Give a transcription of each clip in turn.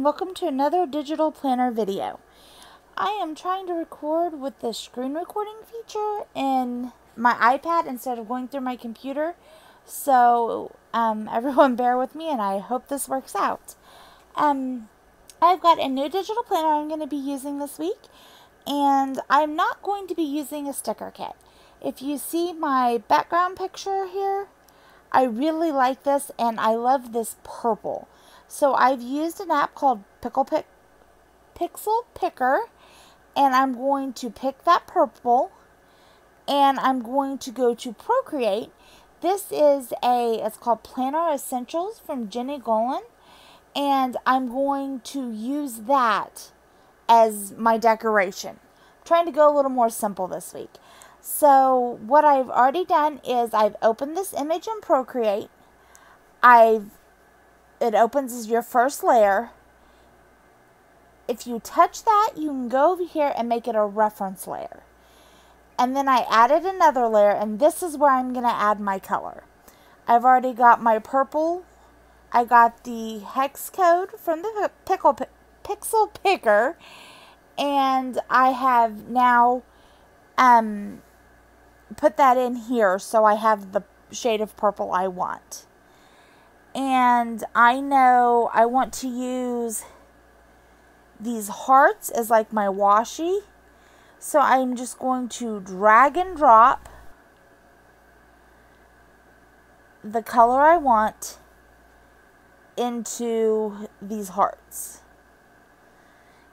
and welcome to another digital planner video. I am trying to record with the screen recording feature in my iPad instead of going through my computer. So everyone bear with me and I hope this works out. I've got a new digital planner I'm going to be using this week, and I'm not going to be using a sticker kit. If you see my background picture here, I really like this and I love this purple. So I've used an app called Pixel Picker, and I'm going to pick that purple and I'm going to go to Procreate. This is it's called Planner Essentials from Jenny Gollan, and I'm going to use that as my decoration. I'm trying to go a little more simple this week. So what I've already done is I've opened this image in Procreate. It opens as your first layer. If you touch that, you can go over here and make it a reference layer. And then I added another layer, and this is where I'm going to add my color. I've already got my purple. I got the hex code from the Pixel Picker, and I have now put that in here so I have the shade of purple I want. And I know I want to use these hearts as like my washi. So I'm just going to drag and drop the color I want into these hearts.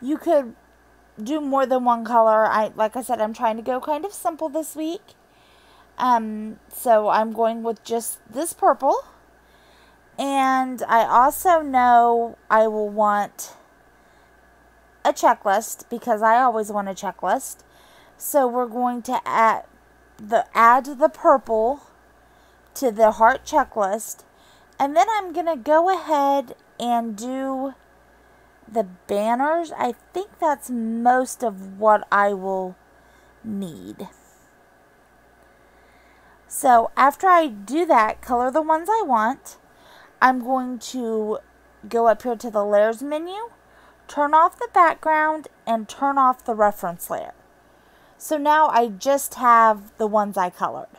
You could do more than one color. Like I said, I'm trying to go kind of simple this week. So I'm going with just this purple. And I also know I will want a checklist because I always want a checklist. So we're going to add the purple to the heart checklist. And then I'm going to go ahead and do the banners. I think that's most of what I will need. So after I do that, color the ones I want, I'm going to go up here to the layers menu, turn off the background, and turn off the reference layer. So now I just have the ones I colored.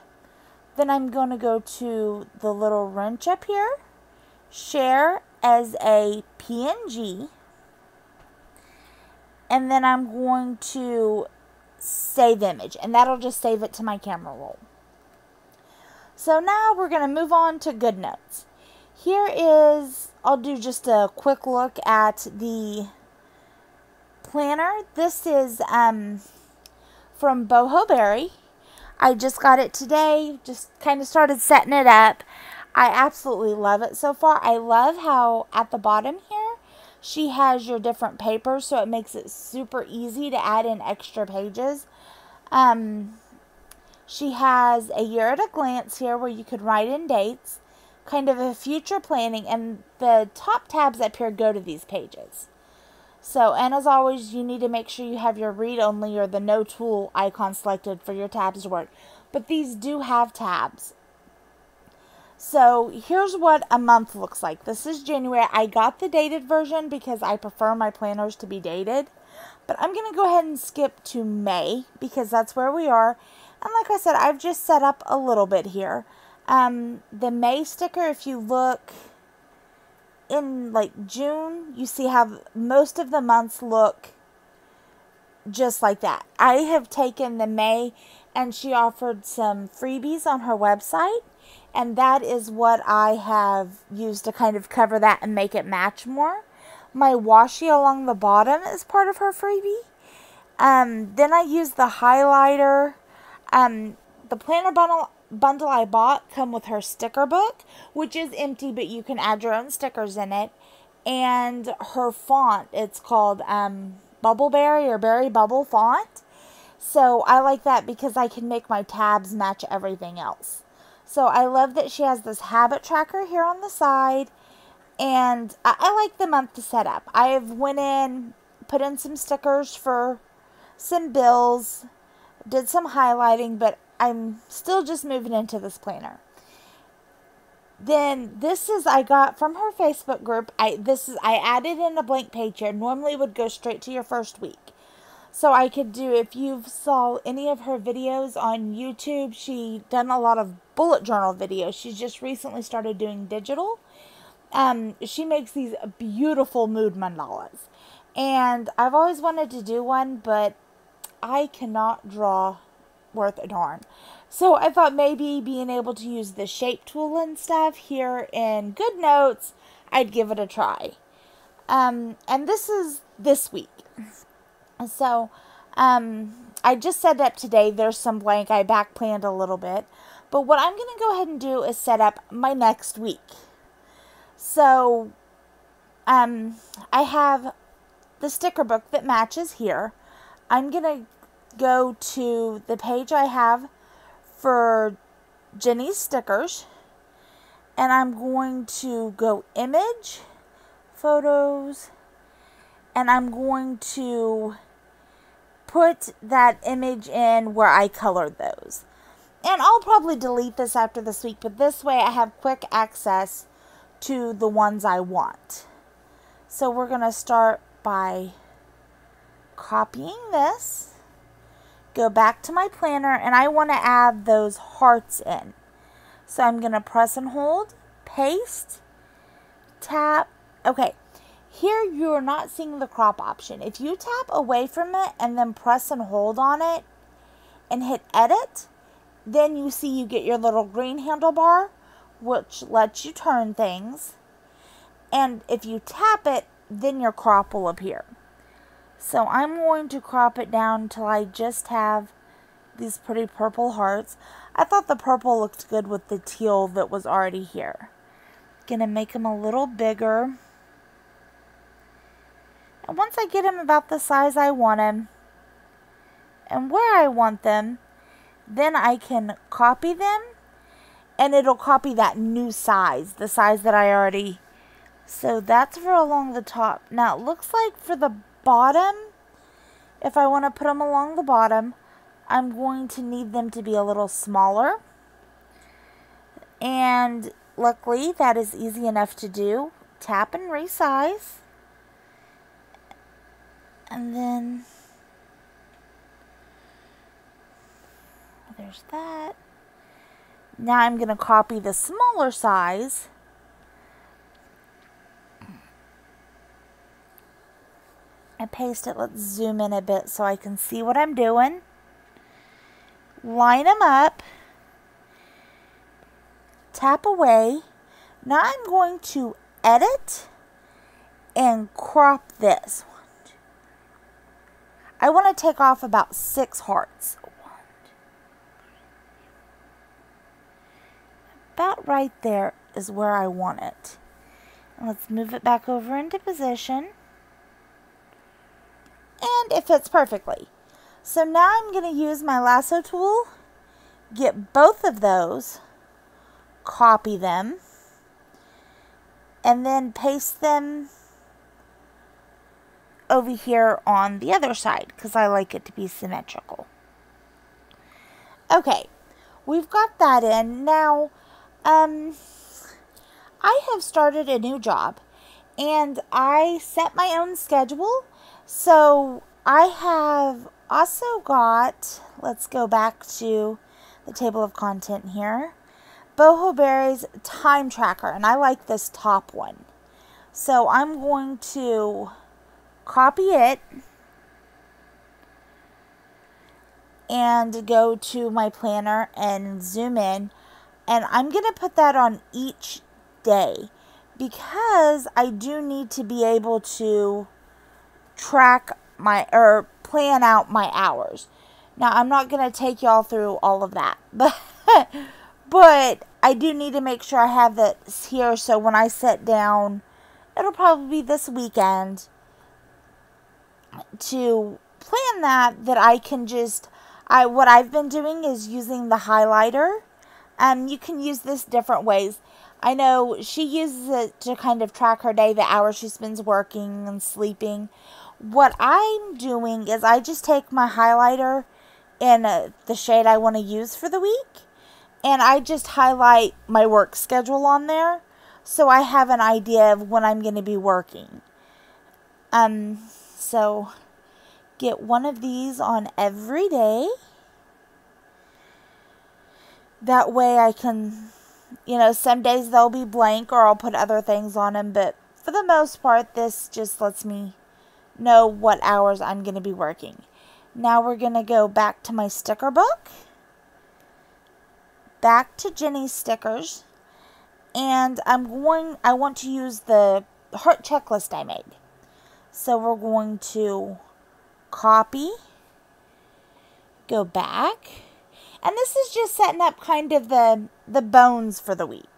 Then I'm going to go to the little wrench up here, share as a PNG, and then I'm going to save image, and that'll just save it to my camera roll. So now we're going to move on to GoodNotes. Here is, I'll do just a quick look at the planner. This is from Boho Berry. I just got it today, just kind of started setting it up. I absolutely love it so far. I love how at the bottom here, she has your different papers, so it makes it super easy to add in extra pages. She has a year at a glance here where you could write in dates, kind of a future planning, and the top tabs up here go to these pages. So, and as always, you need to make sure you have your read only or the no tool icon selected for your tabs to work. But these do have tabs. So here's what a month looks like. This is January. I got the dated version because I prefer my planners to be dated. But I'm going to go ahead and skip to May because that's where we are. And like I said, I've just set up a little bit here. The May sticker, if you look in like June, you see how most of the months look just like that. I have taken the May, and she offered some freebies on her website, and that is what I have used to kind of cover that and make it match more. My washi along the bottom is part of her freebie. Then I used the highlighter. The planner bundle I bought come with her sticker book, which is empty, but you can add your own stickers in it. And her font, it's called Bubble Berry or Berry Bubble font. So I like that because I can make my tabs match everything else. So I love that she has this habit tracker here on the side. And I like the month to set up. I have went in, put in some stickers for some bills, did some highlighting, but I'm still just moving into this planner. Then this is, I got from her Facebook group. I added in a blank page here. Normally it would go straight to your first week. So I could do, if you saw any of her videos on YouTube, she done a lot of bullet journal videos. She's just recently started doing digital. She makes these beautiful mood mandalas. And I've always wanted to do one, but I cannot draw worth a darn. So I thought maybe being able to use the shape tool and stuff here in GoodNotes, I'd give it a try. And this is this week. So, I just set it up today. There's some blank. I back planned a little bit. But what I'm going to go ahead and do is set up my next week. So, I have the sticker book that matches here. I'm going to go to the page I have for Jenny's stickers. And I'm going to go image, photos, and I'm going to put that image in where I colored those. And I'll probably delete this after this week, but this way I have quick access to the ones I want. So we're going to start by copying this, go back to my planner, and I want to add those hearts in. So I'm going to press and hold, paste, tap. Okay. Here you're not seeing the crop option. If you tap away from it and then press and hold on it and hit edit, then you see you get your little green handlebar, which lets you turn things. And if you tap it, then your crop will appear. So I'm going to crop it down till I just have these pretty purple hearts. I thought the purple looked good with the teal that was already here. Gonna make them a little bigger. And once I get them about the size I want them and where I want them, then I can copy them and it'll copy that new size, the size that I already. So that's for along the top. Now it looks like for the bottom, if I want to put them along the bottom, I'm going to need them to be a little smaller. And luckily that is easy enough to do. Tap and resize. And then there's that. Now I'm going to copy the smaller size. And paste it. Let's zoom in a bit so I can see what I'm doing. Line them up. Tap away. Now I'm going to edit and crop this. I want to take off about 6 hearts. About right there is where I want it. And let's move it back over into position. And it fits perfectly. So now I'm going to use my lasso tool, get both of those, copy them, and then paste them over here on the other side because I like it to be symmetrical. Okay, we've got that in. Now, I have started a new job and I set my own schedule. So I have also got, let's go back to the table of content here, Boho Berry's time tracker, and I like this top one. So I'm going to copy it and go to my planner and zoom in, and I'm going to put that on each day because I do need to be able to track my, or plan out my hours. Now I'm not going to take y'all through all of that, but I do need to make sure I have this here so when I sit down, it'll probably be this weekend, to plan that I can just, what I've been doing is using the highlighter. You can use this different ways. I know she uses it to kind of track her day, the hours she spends working and sleeping. What I'm doing is I just take my highlighter in the shade I want to use for the week, And I just highlight my work schedule on there so I have an idea of when I'm going to be working. So get one of these on every day. That way I can, some days they'll be blank or I'll put other things on them. But for the most part, this just lets me know what hours I'm going to be working. Now we're going to go back to my sticker book. Back to Jenny's stickers. And I want to use the heart checklist I made. So we're going to copy, go back, and this is just setting up kind of the bones for the week.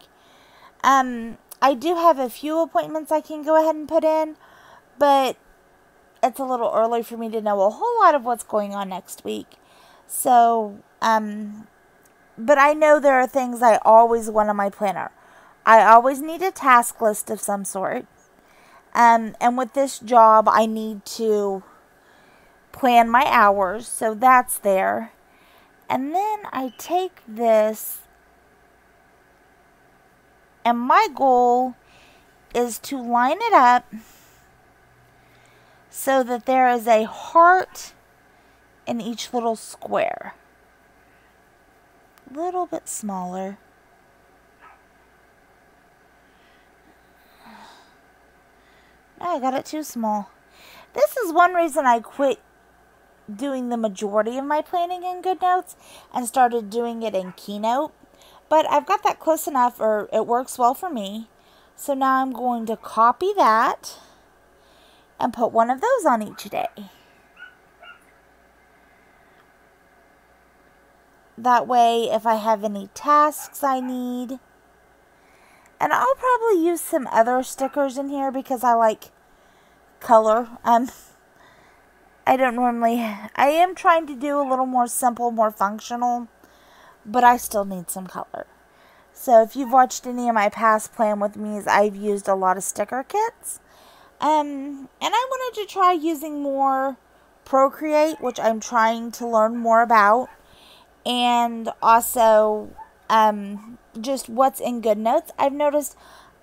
I do have a few appointments I can go ahead and put in, but it's a little early for me to know a whole lot of what's going on next week. So, but I know there are things I always want on my planner. I always need a task list of some sort. And with this job, I need to plan my hours, so that's there. And then I take this, and my goal is to line it up so that there is a heart in each little square. A little bit smaller. I got it too small. This is one reason I quit doing the majority of my planning in GoodNotes and started doing it in Keynote. But I've got that close enough, or it works well for me. So now I'm going to copy that and put one of those on each day. That way, if I have any tasks I need, and I'll probably use some other stickers in here because I like color. I am trying to do a little more simple, more functional, but I still need some color. So if you've watched any of my past Plan With Me's, I've used a lot of sticker kits. And I wanted to try using more Procreate, which I'm trying to learn more about. And also, just what's in GoodNotes. I've noticed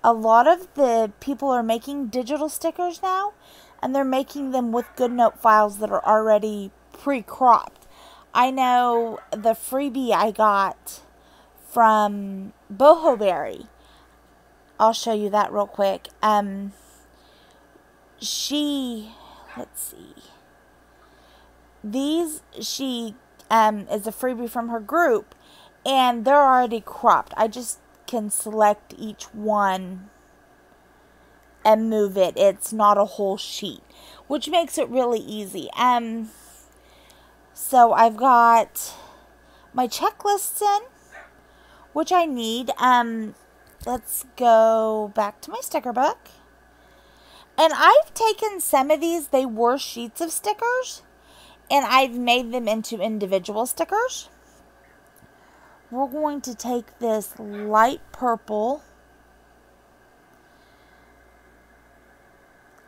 a lot of the people are making digital stickers now, and they're making them with GoodNote files that are already pre-cropped. I know the freebie I got from Boho Berry. I'll show you that real quick. She is a freebie from her group, and they're already cropped. I just can select each one and move it. It's not a whole sheet, which makes it really easy. So I've got my checklists in, which I need. Let's go back to my sticker book. And I've taken some of these, they were sheets of stickers, and I've made them into individual stickers. We're going to take this light purple.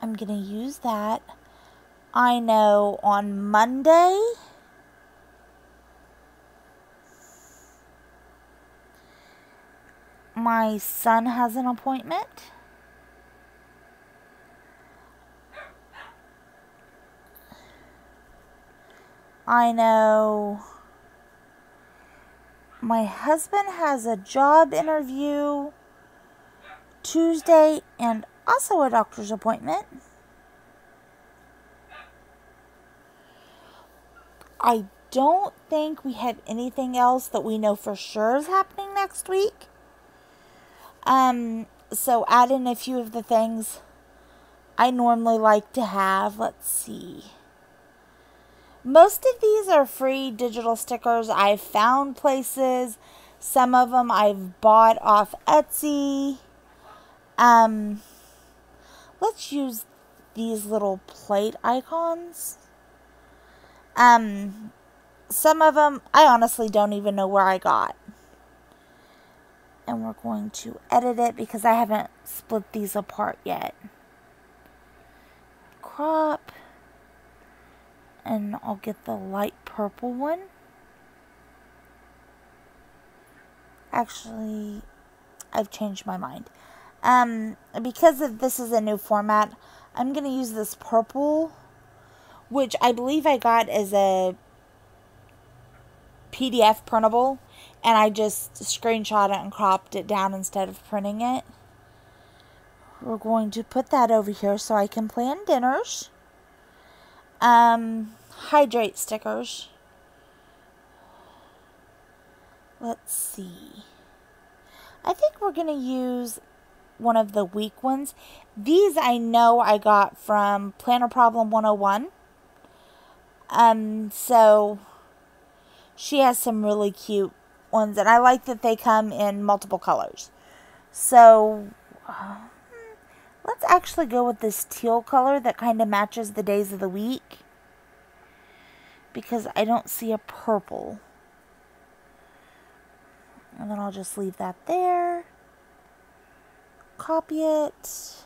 I'm going to use that. I know on Monday, my son has an appointment. I know my husband has a job interview Tuesday and also a doctor's appointment. I don't think we have anything else that we know for sure is happening next week. So add in a few of the things I normally like to have. Let's see. Most of these are free digital stickers. I've found places. Some of them I've bought off Etsy. Let's use these little plate icons. Some of them I honestly don't even know where I got. And we're going to edit it because I haven't split these apart yet. Crop. And I'll get the light purple one. Actually, I've changed my mind. Because this is a new format, I'm going to use this purple, which I believe I got as a PDF printable, and I just screenshot it and cropped it down instead of printing it. We're going to put that over here so I can plan dinners. Hydrate stickers. Let's see. I think we're going to use one of the weak ones. These I know I got from Planner Problem 101. So she has some really cute ones, and I like that they come in multiple colors. So let's actually go with this teal color that kind of matches the days of the week, because I don't see a purple. And then I'll just leave that there. Copy it.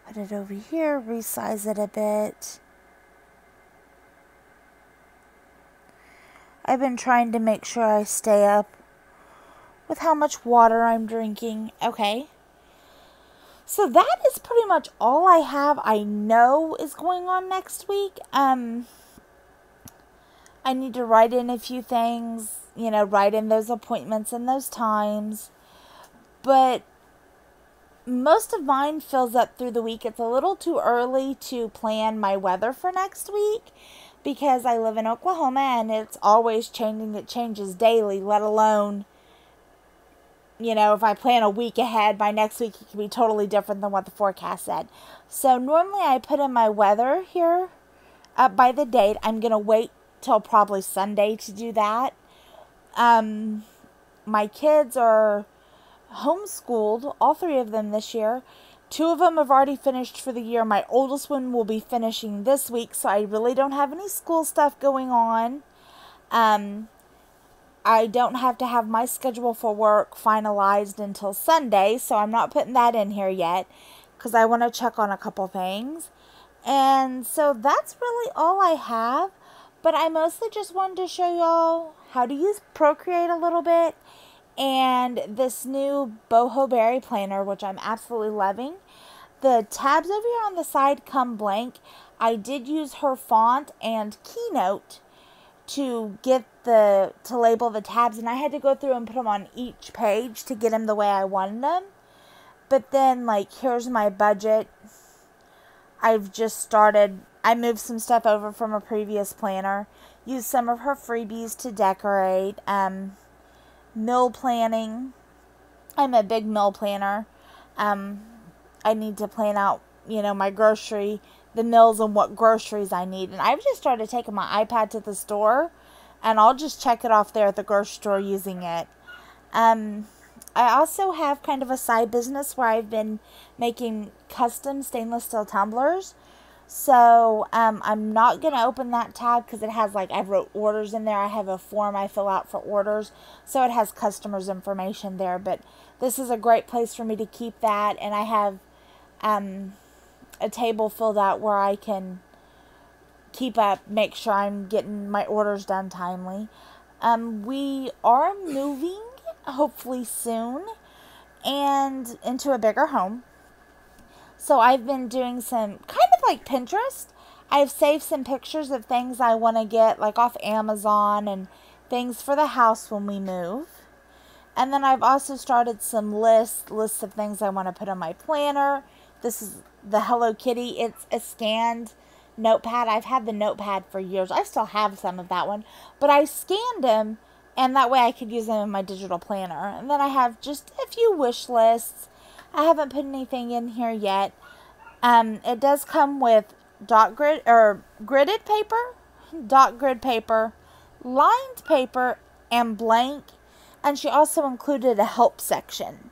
Put it over here, resize it a bit. I've been trying to make sure I stay up with how much water I'm drinking. Okay. So that is pretty much all I have I know is going on next week. I need to write in a few things, write in those appointments and those times. But most of mine fills up through the week. It's a little too early to plan my weather for next week because I live in Oklahoma and it's always changing. It changes daily, let alone, if I plan a week ahead, by next week it can be totally different than what the forecast said. So normally I put in my weather here by the date. I'm going to wait till probably Sunday to do that. My kids are homeschooled, all 3 of them this year. 2 of them have already finished for the year. My oldest one will be finishing this week, so I really don't have any school stuff going on. I don't have to have my schedule for work finalized until Sunday, so I'm not putting that in here yet because I want to check on a couple things. And so that's really all I have, but I mostly just wanted to show y'all how to use Procreate a little bit and this new Boho Berry Planner, which I'm absolutely loving. The tabs over here on the side come blank. I did use her font and Keynote to label the tabs, and I had to go through and put them on each page to get them the way I wanted them. But then, here's my budget. I've just started, I moved some stuff over from a previous planner, used some of her freebies to decorate, meal planning. I'm a big meal planner. I need to plan out, my the meals and what groceries I need. And I've just started taking my iPad to the store, and I'll just check it off there at the grocery store using it. I also have kind of a side business where I've been making custom stainless steel tumblers. So I'm not going to open that tab because it has, I wrote orders in there. I have a form I fill out for orders. So it has customers' information there. But this is a great place for me to keep that. And I have a table filled out where I can make sure I'm getting my orders done timely. We are moving, hopefully soon, and into a bigger home. So I've been doing some kind of like Pinterest. I've saved some pictures of things I want to get off Amazon and things for the house when we move. And then I've also started some lists of things I want to put on my planner. This is the Hello Kitty. It's a scanned notepad. I've had the notepad for years. I still have some of that one, but I scanned them, and that way I could use them in my digital planner. And then I have just a few wish lists. I haven't put anything in here yet. It does come with gridded paper, dot grid paper, lined paper, and blank. And she also included a help section.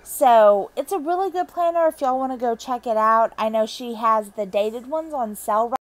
So it's a really good planner if y'all want to go check it out. I know she has the dated ones on sale